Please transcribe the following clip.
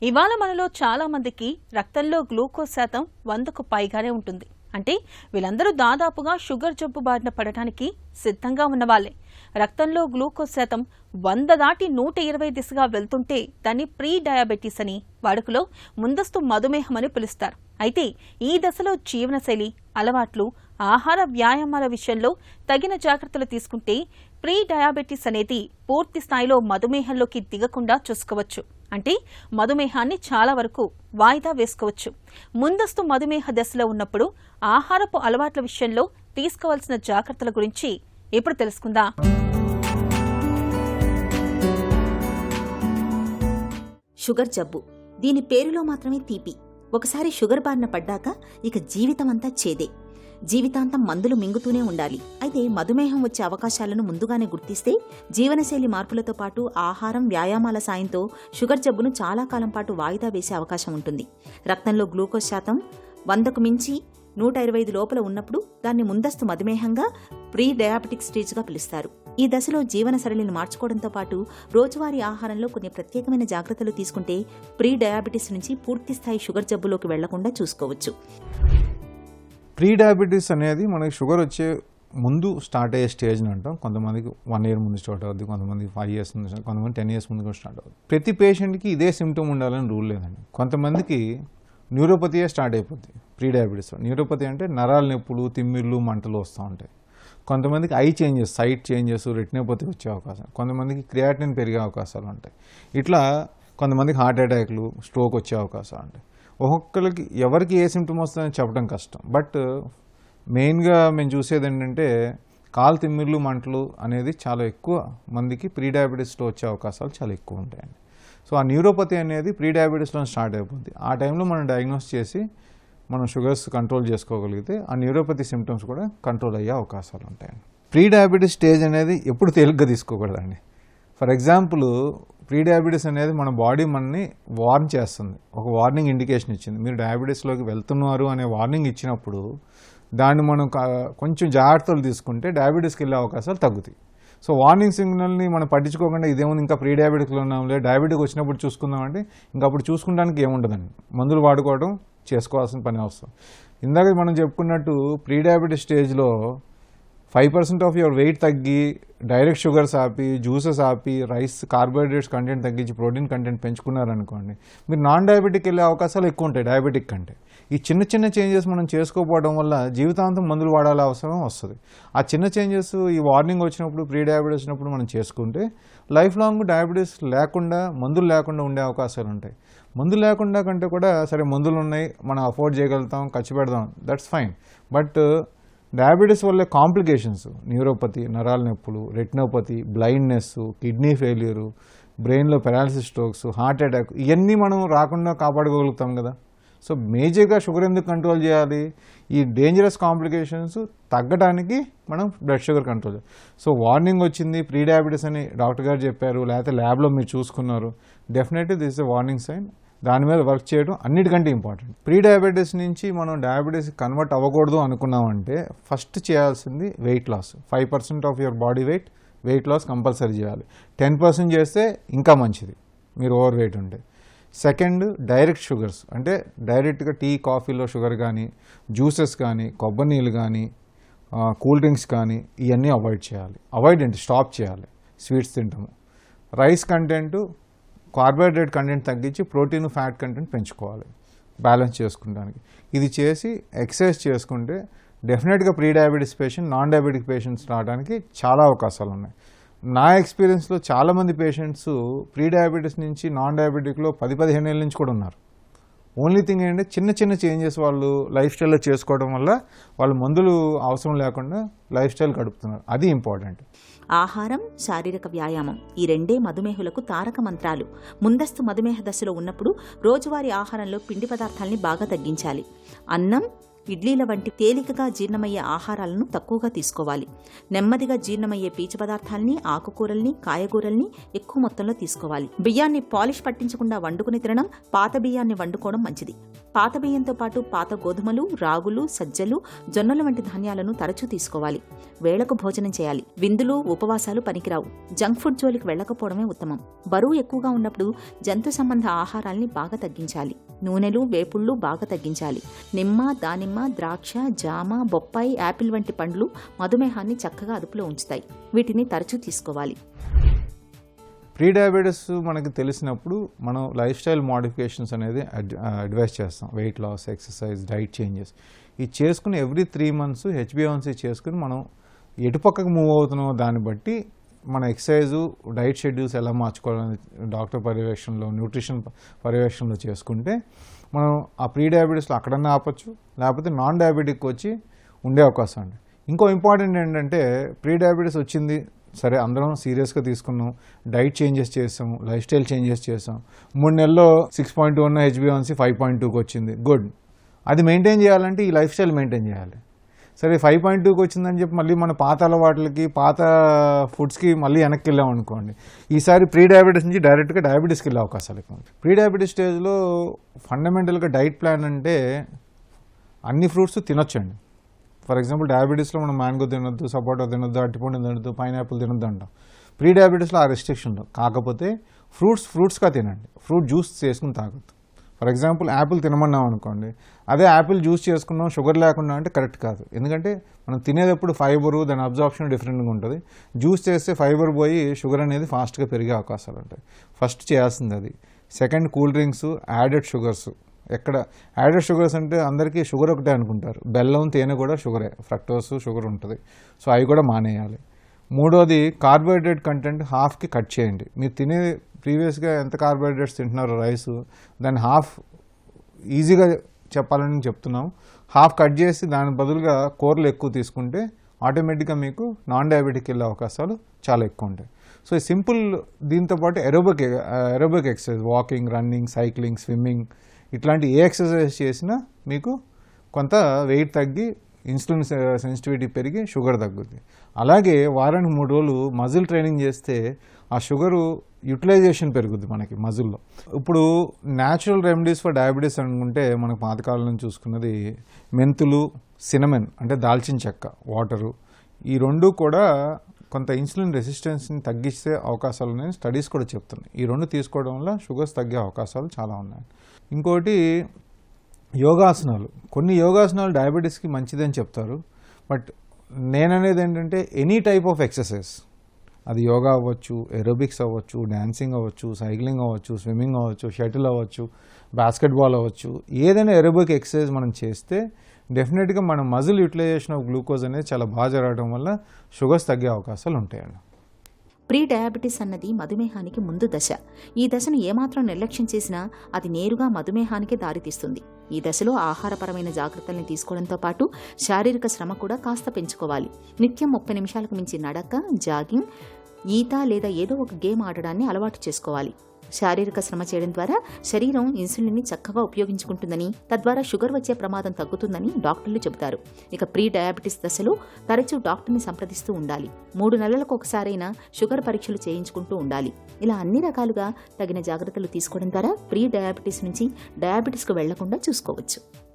ఇవాళ మనలో చాలా మందికి రక్తంలో గ్లూకోజ్ శాతం 100కు పైగానే ఉంటుంది. అంటే వీళ్ళందరూ దాదాపుగా షుగర్ జబ్బు బారిన పడటానికి సిద్ధంగా ఉన్నవాళ్లే. రక్తంలో గ్లూకోజ్ శాతం 100 దాటి 120 దిశగా వెళ్తుంటే దాన్ని ప్రీ డయాబెటీస్ అని, వాడుకలో ముందస్తు మధుమేహం అని పిలుస్తారు. అయితే ఈ దశలో జీవనశైలి, అలవాట్లు, ఆహార వ్యాయామాల విషయంలో తగిన జాగ్రత్తలు తీసుకుంటే ప్రీ డయాబెటీస్ అనేది పూర్తి స్థాయిలో మధుమేహంలోకి దిగకుండా చూసుకోవచ్చు. అంటే మధుమేహాన్ని చాలా వరకు వాయిదా వేసుకోవచ్చు. ముందస్తు మధుమేహ దశలో ఉన్నప్పుడు ఆహారపు అలవాట్ల విషయంలో తీసుకోవాల్సిన జాగ్రత్తల గురించి ఇప్పుడు తెలుసుకుందాం. షుగర్ జబ్బు, దీని పేరులో మాత్రమే తీపి. ఒకసారి షుగర్ బారిన పడ్డాక ఇక జీవితమంతా చేదే. జీవితాంతం మందులు మింగుతూనే ఉండాలి. అయితే మధుమేహం వచ్చే అవకాశాలను ముందుగానే గుర్తిస్తే జీవనశైలి మార్పులతో పాటు ఆహారం, వ్యాయామాల సాయంతో షుగర్ జబ్బును చాలా కాలం పాటు వాయిదా వేసే అవకాశం ఉంటుంది. రక్తంలో గ్లూకోజ్ శాతం 100కు మించి 125 లోపల ఉన్నప్పుడు దాన్ని ముందస్తు మధుమేహంగా ప్రీ డయాబెటిక్ స్టేజ్గా పిలుస్తారు. ఈ దశలో జీవన సరళిని మార్చుకోవడంతో పాటు రోజువారీ ఆహారంలో కొన్ని ప్రత్యేకమైన జాగ్రత్తలు తీసుకుంటే ప్రీ డయాబెటిస్ నుంచి పూర్తిస్థాయి షుగర్ జబ్బులోకి వెళ్లకుండా చూసుకోవచ్చు. ప్రీ డయాబెటీస్ అనేది మనకి షుగర్ వచ్చే ముందు స్టార్ట్ అయ్యే స్టేజ్ అని అంటాం. కొంతమందికి 1 year ముందు స్టార్ట్ అవుతుంది, కొంతమందికి 5 years ముందు, కొంతమంది 10 years ముందు కూడా స్టార్ట్ అవుతుంది. ప్రతి పేషెంట్కి ఇదే సిమ్టమ్ ఉండాలని రూల్ లేదండి. కొంతమందికి న్యూరోపతియే స్టార్ట్ అయిపోతుంది ప్రీ డయాబెటీస్. న్యూరోపతి అంటే నరాల నొప్పులు, తిమ్మిర్లు, మంటలు వస్తూ ఉంటాయి. కొంతమందికి eye changes, sight changes, retinopathy వచ్చే అవకాశం, కొంతమందికి క్రియాటినిన్ పెరిగే అవకాశాలు ఉంటాయి. ఇట్లా కొంతమందికి హార్ట్ అటాక్లు, స్ట్రోక్ వచ్చే అవకాశాలు ఉంటాయి. ఒక్కొక్కరికి ఎవరికి ఏ సిమ్టమ్ వస్తుందని చెప్పడం కష్టం. బట్ మెయిన్గా మేము చూసేది ఏంటంటే కాలు తిమ్మిర్లు, మంటలు అనేది చాలా ఎక్కువ మందికి ప్రీ డయాబెటీస్లో వచ్చే అవకాశాలు చాలా ఎక్కువ ఉంటాయండి. సో ఆ న్యూరోపతి అనేది ప్రీ డయాబెటీస్లో స్టార్ట్ అయిపోద్ది. ఆ టైంలో మనం డయాగ్నోస్ చేసి మనం షుగర్స్ కంట్రోల్ చేసుకోగలిగితే ఆ న్యూరోపతి సిమ్టమ్స్ కూడా కంట్రోల్ అయ్యే అవకాశాలు ఉంటాయండి. ప్రీ డయాబెటీస్ స్టేజ్ అనేది ఎప్పుడు తేలిగ్గా తీసుకోకూడదండి. ఫర్ ఎగ్జాంపుల్, ప్రీ డయాబెటీస్ అనేది మన బాడీ మనని వార్న్ చేస్తుంది, ఒక వార్నింగ్ ఇండికేషన్ ఇచ్చింది. మీరు డయాబెటీస్లోకి వెళ్తున్నారు అనే వార్నింగ్ ఇచ్చినప్పుడు దాన్ని మనం కొంచెం జాగ్రత్తలు తీసుకుంటే డయాబెటీస్కి వెళ్ళే అవకాశాలు తగ్గుతాయి. సో వార్నింగ్ సిగ్నల్ని మనం పట్టించుకోకుండా ఇదేముంది ఇంకా ప్రీ డయాబెటిక్లో ఉన్నాంలే, డయాబెటిక్ వచ్చినప్పుడు చూసుకుందామంటే ఇంకా అప్పుడు చూసుకుంటానికి ఏముండదండి. మందులు వాడుకోవడం చేసుకోవాల్సిన పని అవసరం. ఇందాక మనం చెప్పుకున్నట్టు ప్రీ డయాబెటిక్ స్టేజ్లో 5% ఆఫ్ యువర్ వెయిట్ తగ్గి డైరెక్ట్ షుగర్స్ ఆపి, జ్యూసెస్ ఆపి, రైస్ కార్బోహైడ్రేట్స్ కంటెంట్ తగ్గించి ప్రోటీన్ కంటెంట్ పెంచుకున్నారనుకోండి, మీరు నాన్ డయాబెటిక్ వెళ్ళే అవకాశాలు ఎక్కువ ఉంటాయి డయాబెటిక్ కంటే. ఈ చిన్న చిన్న చేంజెస్ మనం చేసుకోకపోవడం వల్ల జీవితాంతం మందులు వాడాల అవసరం వస్తుంది. ఆ చిన్న చేంజెస్ ఈ వార్నింగ్ వచ్చినప్పుడు, ప్రీ డయాబెటీస్ వచ్చినప్పుడు మనం చేసుకుంటే లైఫ్ లాంగ్ డయాబెటీస్ లేకుండా, మందులు లేకుండా ఉండే అవకాశాలు ఉంటాయి. మందులు లేకుండా కంటే కూడా సరే మందులు ఉన్నాయి, మనం అఫోర్డ్ చేయగలుగుతాం, ఖర్చు పెడదాం, దట్స్ ఫైన్. బట్ డయాబెటీస్ వల్ల కాంప్లికేషన్స్, న్యూరోపతి, నరాల నొప్పులు, రెటినోపతి, బ్లైండ్నెస్, కిడ్నీ ఫెయిల్యూరు, బ్రెయిన్లో పెరాలసిస్, స్ట్రోక్స్, హార్ట్ అటాక్, ఇవన్నీ మనం రాకుండా కాపాడుకోగలుగుతాం కదా. సో మేజర్గా షుగర్ ఎందుకు కంట్రోల్ చేయాలి? ఈ డేంజరస్ కాంప్లికేషన్స్ తగ్గడానికి మనం బ్లడ్ షుగర్ కంట్రోల్ చేయాలి. సో వార్నింగ్ వచ్చింది ప్రీ డయాబెటీస్ అని డాక్టర్ గారు చెప్పారు, లేకపోతే ల్యాబ్లో మీరు చూసుకున్నారు, definitely this is a warning sign. దాని మీద వర్క్ చేయడం అన్నిటికంటే ఇంపార్టెంట్. ప్రీ డయాబెటీస్ నుంచి మనం డయాబెటీస్ కన్వర్ట్ అవ్వకూడదు అనుకున్నామంటే ఫస్ట్ చేయాల్సింది weight loss. 5% of your body weight loss compulsory చేయాలి. 10% చేస్తే ఇంకా మంచిది మీరు ఓవర్ వెయిట్ ఉంటే. సెకండ్, డైరెక్ట్ షుగర్స్ అంటే డైరెక్ట్గా టీ, కాఫీలో షుగర్ కానీ, జ్యూసెస్ కానీ, కొబ్బరి నీళ్ళు కానీ, కూల్ డ్రింక్స్ కానీ ఇవన్నీ అవాయిడ్ చేయాలి. అవాయిడ్ అంటే స్టాప్ చేయాలి. స్వీట్స్ తింటాము. రైస్ కంటెంట్, కార్బోహైడ్రేట్ కంటెంట్ తగ్గించి ప్రోటీన్, ఫ్యాట్ కంటెంట్ పెంచుకోవాలి బ్యాలెన్స్ చేసుకుంటానికి. ఇది చేసి ఎక్సర్సైజ్ చేసుకుంటే డెఫినెట్గా pre diabetes patient, non diabetic patients రావడానికి చాలా అవకాశాలు ఉన్నాయి. నా ఎక్స్పీరియన్స్లో చాలామంది పేషెంట్స్ ప్రీ డయాబెటీస్ నుంచి నాన్ డయాబెటిక్లో 10-15 ఏళ్ళ నుంచి కూడా ఉన్నారు. ఓన్లీ థింగ్ ఏంటంటే చిన్న చిన్న చేంజెస్ వాళ్ళు లైఫ్ స్టైల్లో చేసుకోవడం వల్ల వాళ్ళు మందులు అవసరం లేకుండా లైఫ్ స్టైల్ గడుపుతున్నారు. అది ఇంపార్టెంట్. ఆహారం, శారీరక వ్యాయామం ఈ రెండే మధుమేహులకు తారక మంత్రాలు. ముందస్తు మధుమేహ దశలో ఉన్నప్పుడు రోజువారీ ఆహారంలో పిండి పదార్థాలని బాగా తగ్గించాలి. అన్నం, ఇడ్లీల వంటి తేలికగా జీర్ణమయ్యే ఆహారాలను తక్కువగా తీసుకోవాలి. నెమ్మదిగా జీర్ణమయ్యే పీచు పదార్థాలని, ఆకుకూరల్ని, కాయగూరల్ని ఎక్కువ మొత్తంలో తీసుకోవాలి. బియ్యాన్ని పాలిష్ పట్టించకుండా వండుకుని తినడం, పాత బియ్యాన్ని వండుకోవడం మంచిది. పాత బియ్యంతో పాటు పాత గోధుమలు, రాగులు, సజ్జలు, జొన్నల వంటి ధాన్యాలను తరచూ తీసుకోవాలి. వేళకు భోజనం చేయాలి. విందులు, ఉపవాసాలు పనికిరావు. జంక్ ఫుడ్ జోలికి వెళ్లకపోవడమే ఉత్తమం. బరువు ఎక్కువగా ఉన్నప్పుడు జంతు సంబంధ ఆహారాల్ని బాగా తగ్గించాలి. నూనెలు, వేపుళ్లు బాగా తగ్గించాలి. నిమ్మ, దానిమ్మ, ద్రాక్ష, జామ, బొప్పాయి, యాపిల్ వంటి పండ్లు మధుమేహాన్ని చక్కగా అదుపులో ఉంచుతాయి. వీటిని తరచూ తీసుకోవాలి. ప్రీ డయాబెటీస్ మనకి తెలిసినప్పుడు మనం లైఫ్ స్టైల్ మోడిఫికేషన్స్ అనేది అడ్వైస్ చేస్తాం. Weight loss, exercise, diet changes ఇది చేసుకుని ఎవ్రీ 3 months HbA1c చేసుకుని మనం ఎటుపక్కకు మూవ్ అవుతున్నామో దాన్ని బట్టి మన ఎక్సర్సైజు, డైట్ షెడ్యూల్స్ ఎలా మార్చుకోవాలని డాక్టర్ పర్యవేక్షణలో, న్యూట్రిషన్ పర్యవేక్షణలో చేసుకుంటే మనం ఆ ప్రీ డయాబెటీస్లో అక్కడన్నా ఆపచ్చు, లేకపోతే నాన్ డయాబెటిక్ వచ్చి ఉండే అవకాశం ఉంది. ఇంకో ఇంపార్టెంట్ ఏంటంటే ప్రీ డయాబెటీస్ వచ్చింది సరే, అందరం సీరియస్గా తీసుకున్నాం, డైట్ చేంజెస్ చేసాం, లైఫ్ స్టైల్ చేంజెస్ చేసాం, 3 నెలల్లో 6.2 ఉన్న HbA1c 5.2కి వచ్చింది, గుడ్. అది మెయింటైన్ చేయాలంటే ఈ లైఫ్ స్టైల్ మెయింటైన్ చేయాలి. సరే 5.2కి వచ్చిందని చెప్పి మళ్ళీ మన పాత అలవాట్లకి, పాత ఫుడ్స్కి మళ్ళీ వెనక్కి వెళ్ళాం అనుకోండి, ఈసారి ప్రీ డయాబెటీస్ నుంచి డైరెక్ట్గా డయాబెటీస్కి వెళ్ళే అవకాశాలు ఎక్కువ. ప్రీ డయాబెటీస్ స్టేజ్లో ఫండమెంటల్గా డైట్ ప్లాన్ అంటే అన్ని ఫ్రూట్స్ తినొచ్చండి. ఫర్ ఎగ్జాంపుల్ డయాబెటీస్లో మనం మ్యాంగో తినొద్దు, సపోటా తినొద్దు, అరటిపండు తినొద్దు, పైనాపిల్ తినొద్దు అంటాం. ప్రీ డయాబెటీస్లో ఆ రెస్ట్రిక్షన్ కాకపోతే ఫ్రూట్స్గా తినండి, ఫ్రూట్ జ్యూస్ చేసుకుని తాగొద్దు. ఫర్ ఎగ్జాంపుల్ యాపిల్ తినమన్నాం అనుకోండి, అదే యాపిల్ జ్యూస్ చేసుకున్నాం షుగర్ లేకుండా అంటే కరెక్ట్ కాదు. ఎందుకంటే మనం తినేటప్పుడు ఫైబరు, దాని అబ్జార్ప్షన్ డిఫరెంట్గా ఉంటుంది. జ్యూస్ చేస్తే ఫైబర్ పోయి షుగర్ అనేది ఫాస్ట్గా పెరిగే అవకాశాలు ఉంటాయి. ఫస్ట్ చేయాల్సింది అది. Second, cool drinks, added sugars. ఎక్కడ యాడెడ్ షుగర్స్ అంటే అందరికీ షుగర్ ఒకటే అనుకుంటారు, బెల్లం, తేనె కూడా షుగరే, ఫ్రక్టోస్ షుగర్ ఉంటుంది. సో అవి కూడా మానేయాలి. మూడోది, కార్బోహైడ్రేట్ కంటెంట్ హాఫ్కి కట్ చేయండి. మీరు తినే ప్రీవియస్గా ఎంత కార్బోహైడ్రేట్స్ తింటున్నారో రైస్, దాన్ని హాఫ్ ఈజీగా చెప్పాలని చెప్తున్నాం. హాఫ్ కట్ చేసి దాని బదులుగా కూరలు ఎక్కువ తీసుకుంటే ఆటోమేటిక్గా మీకు నాన్ డయాబెటిక్ వెళ్ళే అవకాశాలు చాలా ఎక్కువ ఉంటాయి. సో ఈ సింపుల్, దీంతోపాటు aerobic exercise, walking, running, cycling, swimming, ఇట్లాంటి ఏ ఎక్సర్సైజ్ చేసినా మీకు కొంత వెయిట్ తగ్గి ఇన్సులిన్ సెన్సిటివిటీ పెరిగి షుగర్ తగ్గుద్ది. అలాగే వారానికి 3 రోజులు మజిల్ ట్రైనింగ్ చేస్తే ఆ షుగరు యూటిలైజేషన్ పెరుగుద్ది మనకి మజిల్లో. ఇప్పుడు న్యాచురల్ రెమెడీస్ ఫర్ డయాబెటీస్ అనుకుంటే మనకు పాతకాలం నుంచి చూసుకున్నది మెంతులు, సినమన్ అంటే దాల్చిన చెక్క, వాటరు, ఈ 2 కూడా కొంత ఇన్సులిన్ రెసిస్టెన్స్ని తగ్గిస్తే అవకాశాలు ఉన్నాయని స్టడీస్ కూడా చెప్తున్నాయి. ఈ 2 తీసుకోవడం వల్ల షుగర్స్ తగ్గే అవకాశాలు చాలా ఉన్నాయి. ఇంకోటి యోగాసనాలు. కొన్ని యోగాసనాలు డయాబెటీస్కి మంచిదని చెప్తారు. బట్ నేననేది ఏంటంటే ఎనీ టైప్ ఆఫ్ ఎక్సర్సైజ్, అది యోగా అవ్వచ్చు, ఏరోబిక్స్ అవ్వచ్చు, డాన్సింగ్ అవ్వచ్చు, సైక్లింగ్ అవ్వచ్చు, స్విమ్మింగ్ అవ్వచ్చు, షటిల్ అవ్వచ్చు, బాస్కెట్బాల్ అవ్వచ్చు, ఏదైనా ఏరోబిక్ ఎక్సర్సైజ్ మనం చేస్తే డెఫినెట్గా మన మజిల్ యూటిలైజేషన్ ఆఫ్ గ్లూకోజ్ అనేది చాలా బాగా జరగడం వల్ల షుగర్స్ తగ్గే అవకాశాలు ఉంటాయండి. ప్రీ డయాబెటీస్ అన్నది మధుమేహానికి ముందు దశ. ఈ దశను ఏమాత్రం నిర్లక్ష్యం చేసినా అది నేరుగా మధుమేహానికి దారితీస్తుంది. ఈ దశలో ఆహారపరమైన జాగ్రత్తల్ని తీసుకోవడంతో పాటు శారీరక శ్రమ కూడా కాస్త పెంచుకోవాలి. నిత్యం 30 నిమిషాలకు మించి నడక, జాగింగ్, ఈత లేదా ఏదో ఒక గేమ్ ఆడడాన్ని అలవాటు చేసుకోవాలి. శారీరక శ్రమ చేయడం ద్వారా శరీరం ఇన్సులిన్ని చక్కగా ఉపయోగించుకుంటుందని, తద్వారా షుగర్ వచ్చే ప్రమాదం తగ్గుతుందని డాక్టర్లు చెబుతారు. ఇక ప్రీ డయాబెటీస్ దశలో తరచూ డాక్టర్ని సంప్రదిస్తూ ఉండాలి. 3 నెలలకు ఒకసారైనా షుగర్ పరీక్షలు చేయించుకుంటూ ఉండాలి. ఇలా అన్ని రకాలుగా తగిన జాగ్రత్తలు తీసుకోవడం ద్వారా ప్రీ డయాబెటీస్ నుంచి డయాబెటీస్కు వెళ్లకుండా చూసుకోవచ్చు.